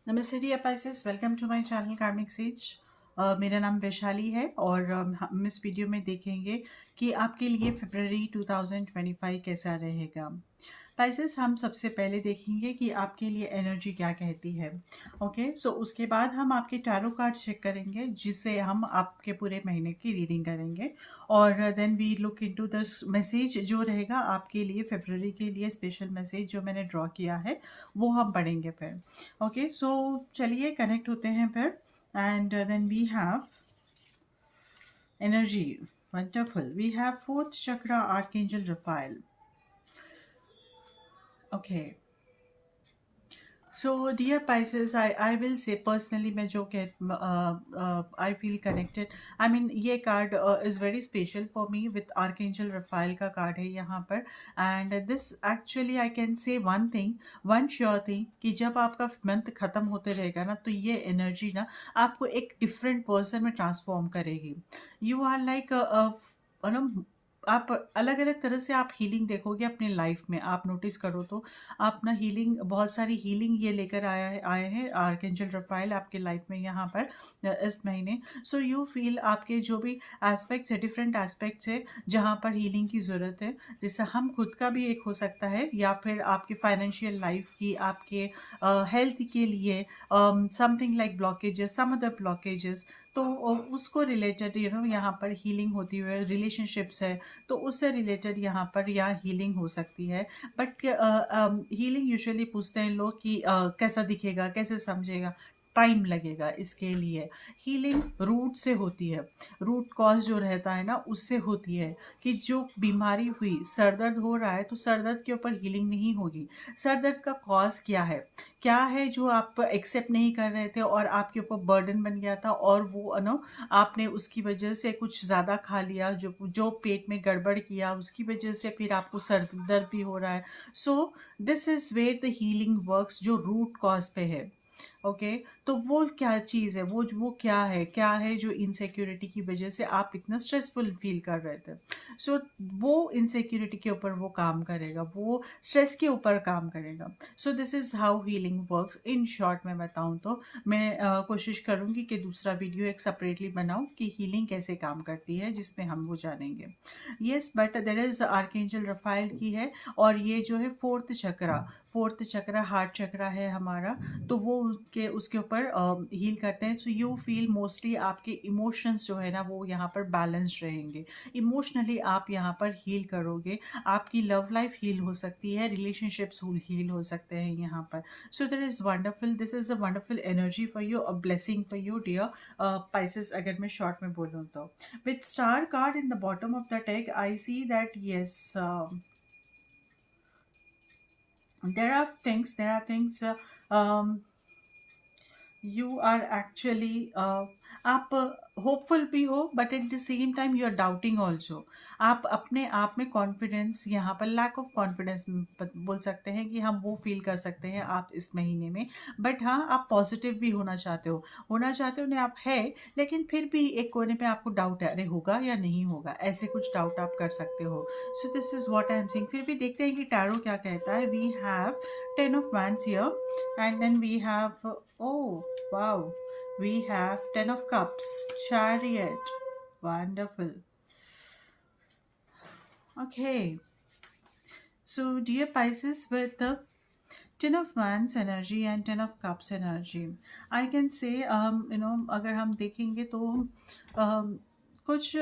नमस्ते dear Pisces, welcome to my channel Karmic Sage. मेरा नाम वैशाली है और हम इस वीडियो में देखेंगे कि आपके लिए फरवरी 2025 कैसा रहेगा। पाइसेस, हम सबसे पहले देखेंगे कि आपके लिए एनर्जी क्या कहती है। ओके, सो उसके बाद हम आपके टैरो कार्ड चेक करेंगे जिससे हम आपके पूरे महीने की रीडिंग करेंगे और then we look into the message जो रहेगा आपके लिए फरवरी के लिए। स्पेशल मैसेज जो मैंने ड्रॉ किया है वो हम पढ़ेंगे फिर। ओके, सो चलिए कनेक्ट होते हैं फिर। And then we have energy. Wonderful, we have fourth chakra archangel Raphael. Okay, so dear Pisces, I will say personally मैं जो कह I feel connected. I mean ये card is very special for me. With archangel Raphael का card है यहाँ पर। And this actually I can say one thing, one sure thing, कि जब आपका मंथ ख़त्म होते रहेगा ना तो ये एनर्जी ना आपको एक डिफरेंट पर्सन में ट्रांसफॉर्म करेगी। यू आर लाइक आप अलग अलग तरह से आप हीलिंग देखोगे अपने लाइफ में। आप नोटिस करो तो आप ना हीलिंग, बहुत सारी हीलिंग ये लेकर आए हैं आर्कएंजल रफाइल आपके लाइफ में यहाँ पर इस महीने। सो यू फील आपके जो भी एस्पेक्ट्स है, डिफरेंट एस्पेक्ट्स है जहाँ पर हीलिंग की ज़रूरत है। जैसे हम खुद का भी एक हो सकता है या फिर आपकी फाइनेंशियल लाइफ की, आपके हेल्थ के लिए something like blockages, some other blockages. तो उसको रिलेटेड यहाँ पर हीलिंग होती हुई रिलेशनशिप्स है तो उससे रिलेटेड यहाँ पर हीलिंग हो सकती है। बट हीलिंग यूजुअली पूछते हैं लोग कि कैसा दिखेगा, कैसे समझेगा। टाइम लगेगा इसके लिए। हीलिंग रूट से होती है। रूट कॉज जो रहता है ना उससे होती है कि जो बीमारी हुई, सर दर्द हो रहा है तो सर दर्द के ऊपर हीलिंग नहीं होगी। सर दर्द का कॉज क्या है, क्या है जो आप एक्सेप्ट नहीं कर रहे थे और आपके ऊपर बर्डन बन गया था और वो नो आपने उसकी वजह से कुछ ज़्यादा खा लिया, जो जो पेट में गड़बड़ किया उसकी वजह से फिर आपको सर दर्द भी हो रहा है। So this is where the healing works, जो रूट कॉज पे है। ओके, तो वो क्या चीज़ है, वो क्या है जो इनसिक्योरिटी की वजह से आप इतना स्ट्रेसफुल फील कर रहे थे। सो वो इनसिक्योरिटी के ऊपर वो काम करेगा, वो स्ट्रेस के ऊपर काम करेगा। सो this is how healing works in short में बताऊँ तो। मैं कोशिश करूँगी कि दूसरा वीडियो एक सेपरेटली बनाऊँ कि हीलिंग कैसे काम करती है, जिसमें हम वो जानेंगे। Yes, but there is archangel Raphael की है और ये जो है फोर्थ चक्रा हार्ट चक्रा है हमारा। तो वो उसके ऊपर हील करते हैं। सो यू फील मोस्टली आपके इमोशंस जो है ना वो यहाँ पर बैलेंस्ड रहेंगे। इमोशनली आप यहाँ पर हील करोगे। आपकी लव लाइफ हील हो सकती है, रिलेशनशिप्स हील हो सकते हैं यहाँ पर। So that is wonderful, this is a wonderful energy for you, a blessing for you dear Pisces, अगर मैं शॉर्ट में बोलूँ तो। With star card in the bottom of the deck I see that yes, there are things you are actually आप hopeful भी हो but at the same time you are doubting also. आप अपने आप में कॉन्फिडेंस, यहाँ पर लैक ऑफ कॉन्फिडेंस बोल सकते हैं कि हम वो फील कर सकते हैं आप इस महीने में। बट हाँ, आप पॉजिटिव भी होना चाहते हो नहीं, आप है, लेकिन फिर भी एक कोने पे आपको डाउट है, अरे होगा या नहीं होगा, ऐसे कुछ डाउट आप कर सकते हो। So this is what I am saying. फिर भी देखते हैं कि टैरो क्या कहता है। We have 10 of Wands here, and then we have, oh wow, we have 10 of Cups, Chariot. Wonderful. Okay, so dear Pisces, with the 10 of Wands energy and 10 of Cups energy, I can say अगर हम देखेंगे तो um, कुछ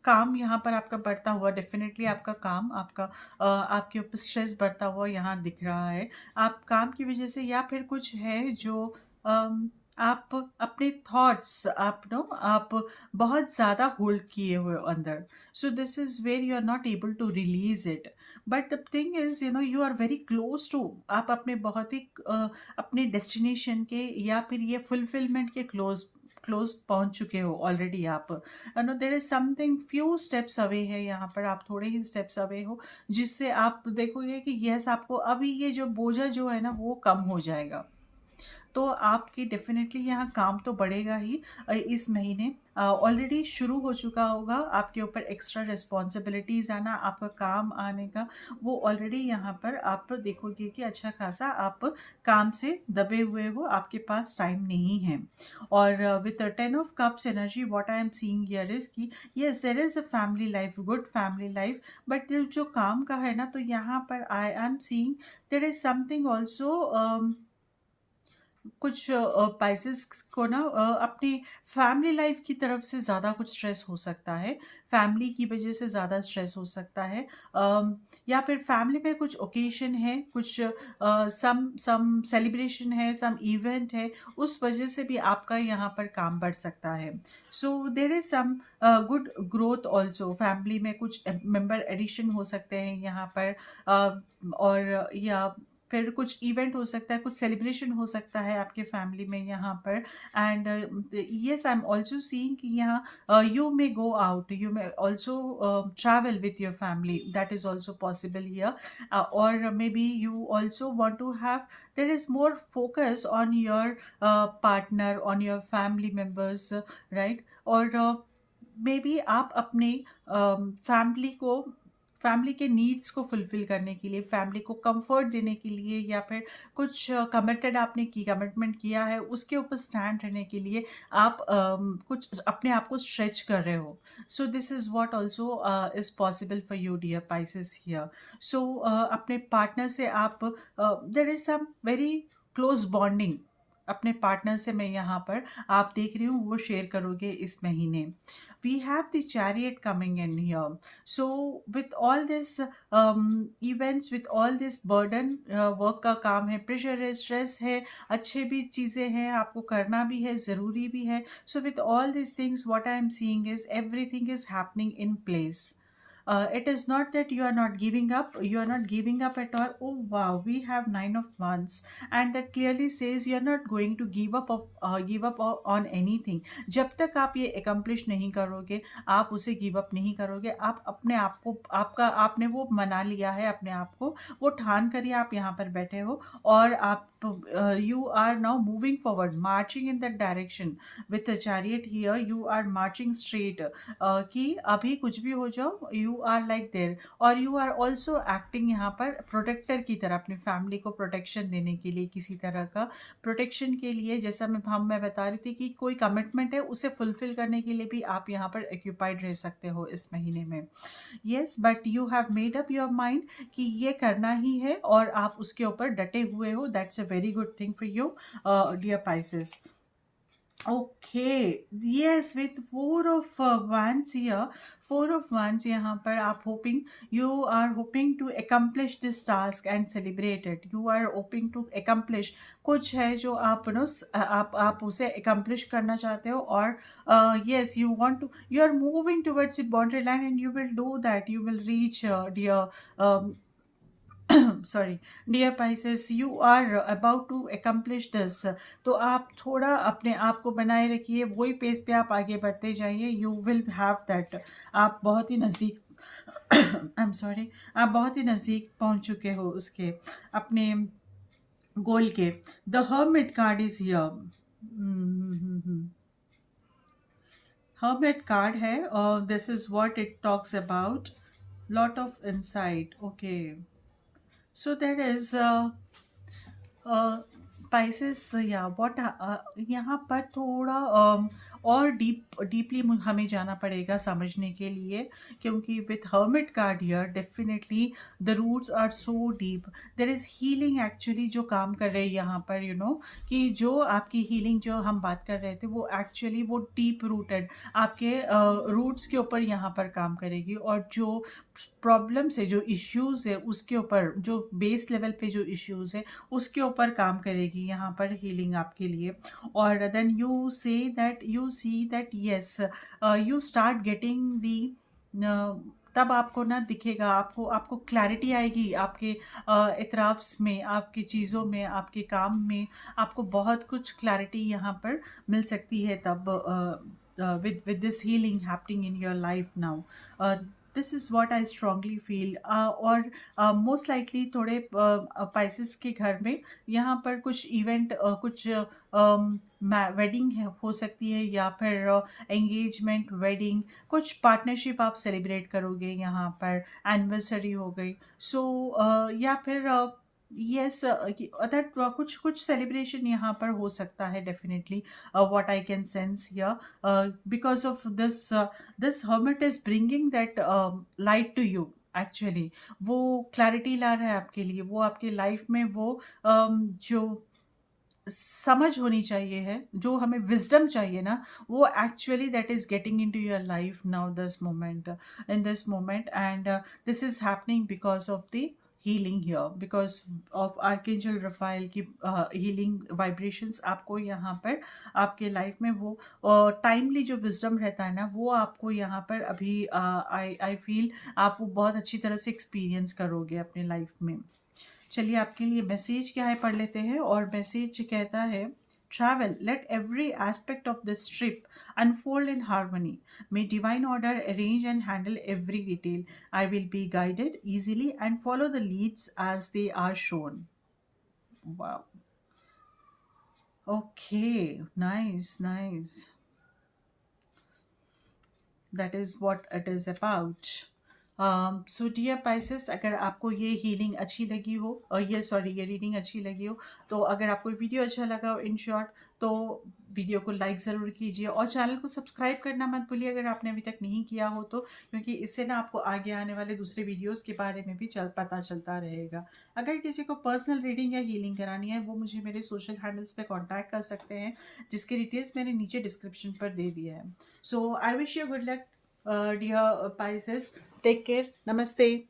काम यहाँ पर आपका बढ़ता हुआ, डेफिनेटली आपका काम, आपके ऊपर स्ट्रेस बढ़ता हुआ यहाँ दिख रहा है। आप काम की वजह से या फिर कुछ है जो आप अपने थॉट्स आप बहुत ज़्यादा होल्ड किए हुए हो अंदर। So this is where you are not able to release it. But the thing is you are very close to, आप अपने बहुत ही अपने डेस्टिनेशन के या फिर ये फुलफिलमेंट के क्लोज क्लोज पहुंच चुके हो ऑलरेडी। आप know there is something few steps away है यहाँ पर, आप थोड़े ही स्टेप्स अवे हो जिससे आप देखोगे कि यस, आपको अभी ये जो बोझा जो है ना वो कम हो जाएगा। तो आपकी डेफिनेटली यहाँ काम तो बढ़ेगा ही। इस महीने ऑलरेडी शुरू हो चुका होगा आपके ऊपर एक्स्ट्रा रिस्पॉन्सिबिलिटीज़ आना, आपका काम आने का, वो ऑलरेडी यहाँ पर आप देखोगे कि अच्छा खासा आप काम से दबे हुए हो, आपके पास टाइम नहीं है। और with 10 of cups energy what I am seeing here is कि yes there is a family life, good family life, but जो काम का है ना, तो यहाँ पर I am seeing there is something also. कुछ स्पाइसेस को ना अपनी फैमिली लाइफ की तरफ से ज़्यादा कुछ स्ट्रेस हो सकता है, फैमिली की वजह से ज़्यादा स्ट्रेस हो सकता है, या फिर फैमिली में कुछ ओकेशन है, कुछ सम सेलिब्रेशन है, सम इवेंट है, उस वजह से भी आपका यहाँ पर काम बढ़ सकता है। So there is some good growth also, family में कुछ मेंबर एडिशन हो सकते हैं यहाँ पर, और या फिर कुछ इवेंट हो सकता है, कुछ सेलिब्रेशन हो सकता है आपके फैमिली में यहाँ पर। And yes I am also seeing कि यहाँ you may go out, you may also travel with your family, that is also possible here. और maybe you also want to have, there is more focus on your partner, on your family members, right. और may be आप अपने family के needs को fulfil करने के लिए, family को कंफर्ट देने के लिए, या फिर कुछ कमिटमेंट किया है, उसके ऊपर स्टैंड रहने के लिए आप कुछ अपने आप को स्ट्रेच कर रहे हो। So this is what also is possible for you dear Pisces here. So अपने पार्टनर से आप there is some very close bonding अपने पार्टनर से, मैं यहाँ पर आप देख रही हूँ वो शेयर करोगे इस महीने। We have the chariot coming in here. So with all this events, with all this burden, work का काम है, प्रेशर है, स्ट्रेस है, अच्छे भी चीज़ें हैं, आपको करना भी है, ज़रूरी भी है। सो with all this things what I am seeing is everything is happening in place. It is not that you are not giving up, you are not giving up at all. Oh wow, we have 9 of Wands, and that clearly says you are not going to give up on anything. जब तक आप ये accomplish नहीं करोगे, आप उसे give up नहीं करोगे, आप अपने आप को, आपने वो मना लिया है अपने आप को, वो ठान कर ही आप यहाँ पर बैठे हो, और आप you are now moving forward, marching in that direction with the chariot here. You are marching straight, कि अभी कुछ भी हो जाओ, यू आर लाइक देयर, और यू आर ऑल्सो एक्टिंग यहाँ पर प्रोटेक्टर की तरह, अपनी फैमिली को प्रोटेक्शन देने के लिए, किसी तरह का प्रोटेक्शन के लिए, जैसा मैं बता रही थी कि कोई कमिटमेंट है उसे फुलफिल करने के लिए भी आप यहाँ पर एक्यूपाइड रह सकते हो इस महीने में। Yes, but you have made up your mind कि ये करना ही है, और आप उसके ऊपर डटे हुए हो। That's a very good thing for you dear Pisces. Okay, yes, with Four of Wands here, Four of Wands यहाँ पर आप you are hoping to accomplish this task and celebrate it. You are hoping to accomplish, कुछ है जो आप आप उसे accomplish करना चाहते हो, और yes, you are moving towards the boundary line, and you will do that. You will reach, dear. Sorry dear Pisces, you are about to accomplish this. तो आप थोड़ा अपने आप को बनाए रखिए, वही पेस पे आप आगे बढ़ते जाइए, यू विल हैव दैट। आप बहुत ही नज़दीक आई एम सॉरी, आप बहुत ही नज़दीक पहुंच चुके हो उसके, अपने गोल के। The hermit card is here. Hermit card है, और this is what it talks about, lot of insight. Okay, so there is Pisces, या what यहाँ पर थोड़ा और डीपली हमें जाना पड़ेगा समझने के लिए, क्योंकि with hermit card here definitely the roots are so deep, there is healing actually जो काम कर रहे हैं यहाँ पर, यू नो, कि जो आपकी हीलिंग जो हम बात कर रहे थे, वो एक्चुअली वो डीप रूटेड आपके रूट्स के ऊपर यहाँ पर काम करेगी, और जो प्रॉब्लम्स है, जो इश्यूज़ है, उसके ऊपर, जो बेस लेवल पे जो इश्यूज़ है, उसके ऊपर काम करेगी यहाँ पर हीलिंग आपके लिए। और then you see that yes, you start getting the, तब आपको ना दिखेगा, आपको क्लैरिटी आएगी आपके इतराफ़्स में, आपकी चीज़ों में, आपके काम में, आपको बहुत कुछ क्लैरिटी यहाँ पर मिल सकती है तब, with this healing happening in your life now. This is what I strongly feel. और मोस्ट लाइकली थोड़े पाइसेस के घर में यहाँ पर कुछ इवेंट, कुछ वेडिंग हो सकती है, या फिर एंगेजमेंट, वेडिंग, कुछ पार्टनरशिप आप सेलिब्रेट करोगे यहाँ पर, एनिवर्सरी हो गई। सो या फिर यस, अदर कुछ कुछ सेलिब्रेशन यहाँ पर हो सकता है definitely, what I can sense here, because of this hermit is bringing that light to you actually. वो क्लैरिटी ला रहा है आपके लिए, वो आपके लाइफ में वो जो समझ होनी चाहिए है, जो हमें विजडम चाहिए ना, वो actually that is getting into your life now, this moment, in this moment. And this is happening because of the healing here, because of archangel Raphael की हीलिंग वाइब्रेशंस आपको यहाँ पर आपके लाइफ में वो टाइमली जो wisdom रहता है ना, वो आपको यहाँ पर अभी आई आई फील आप वो बहुत अच्छी तरह से एक्सपीरियंस करोगे अपने लाइफ में। चलिए आपके लिए मैसेज क्या है पढ़ लेते हैं। और मैसेज कहता है, travel, let every aspect of this trip unfold in harmony, may divine order arrange and handle every detail, I will be guided easily and follow the leads as they are shown. Wow. Okay, nice, nice. That is what it is about. सो dear Pisces, अगर आपको ये healing अच्छी लगी हो, और ये reading अच्छी लगी हो, तो अगर आपको वीडियो अच्छा लगा हो इन शॉर्ट, तो वीडियो को लाइक ज़रूर कीजिए और चैनल को सब्सक्राइब करना मत भूलिए अगर आपने अभी तक नहीं किया हो तो, क्योंकि इससे ना आपको आगे आने वाले दूसरे वीडियोस के बारे में भी पता चलता रहेगा। अगर किसी को पर्सनल रीडिंग या हीलिंग करानी है, वो मुझे मेरे सोशल हैंडल्स पे कांटेक्ट कर सकते हैं, जिसके डिटेल्स मैंने नीचे डिस्क्रिप्शन पर दे दिया है। So I wish you good luck, dear Pisces. Take care. Namaste.